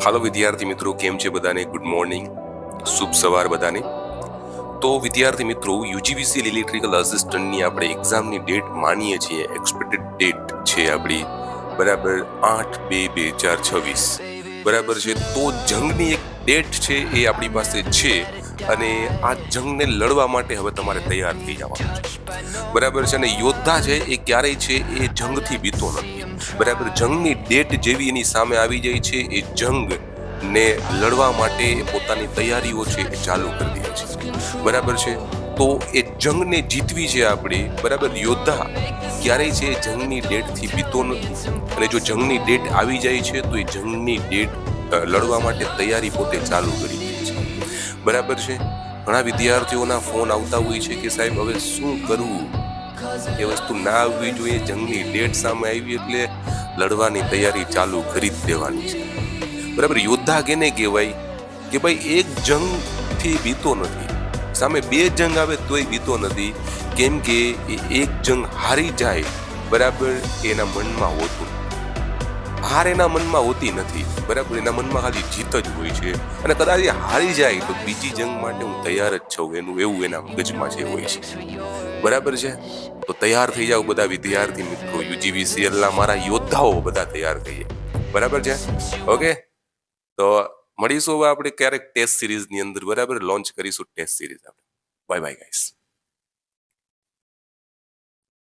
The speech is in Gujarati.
હાલો વિદ્યાર્થી મિત્રો, કેમ છે બધાને? ગુડ મોર્નિંગ, શુભ સવાર બધાને. તો વિદ્યાર્થી મિત્રો, યુજીવીસી ઇલેક્ટ્રિકલ આસિસ્ટન્ટની આપણે એક્ઝામની ડેટ માનીએ છીએ, એક્સપેક્ટેડ ડેટ છે આપણી, બરાબર 8/2/2026, બરાબર છે. તો જંગની એક ડેટ છે એ આપણી પાસે છે અને આ જંગને લડવા માટે હવે તમારે તૈયાર થઈ જવાનું છે, બરાબર છે. અને યોદ્ધા છે એ ક્યારેય છે એ જંગથી બીતો નથી, બરાબર. જંગની ડેટ જેવી એની સામે આવી જાય છે, એ જંગ ને લડવા માટે પોતાની તૈયારીઓ છે એ ચાલુ કરી દે છે, બરાબર છે. તો એ જંગને જીતવી છે આપણે, બરાબર. યોદ્ધા ક્યારેય છે જંગની ડેટથી બીતો નથી અને જો જંગની ડેટ આવી જાય છે તો એ જંગની ડેટ લડવા માટે તૈયારી પોતે ચાલુ કરી દે છે, બરાબર છે. ઘણા વિદ્યાર્થીઓના ફોન આવતા હોય છે કે સાહેબ હવે શું કરવું, એ વસ્તુ ના આવવી જોઈએ, જંગની ડેટ સામે આવી એટલે લડવાની તૈયારી ચાલુ કરી જ દેવાની છે, બરાબર. યોદ્ધા કેને કહેવાય કે ભાઈ એક જંગથી બીતો નથી, સામે બે જંગ આવે તોય બીતો નથી, કેમ કે એ એક જંગ હારી જાય, બરાબર, એના મનમાં હોતું, હાર એના મનમાં હોતી નથી, બરાબર. એના મનમાં ખાલી જીત જ હોય છે અને કદાચ એ હારી જાય તો બીજી જંગ માટે હું તૈયાર જ છું, એનું એવું એના મગજમાં જે હોય છે, બરાબર છે. તો તૈયાર થઈ જાવ બધા વિદ્યાર્થી મિત્રો, યુજીવીસીએલના મારા યોદ્ધાઓ બધા તૈયાર થઈ જાય, બરાબર છે. ઓકે, તો મળીશું હવે આપણે ક્યારેક ટેસ્ટ સિરીઝની અંદર, બરાબર. લોન્ચ કરીશું ટેસ્ટ સિરીઝ આપણે. Bye bye guys.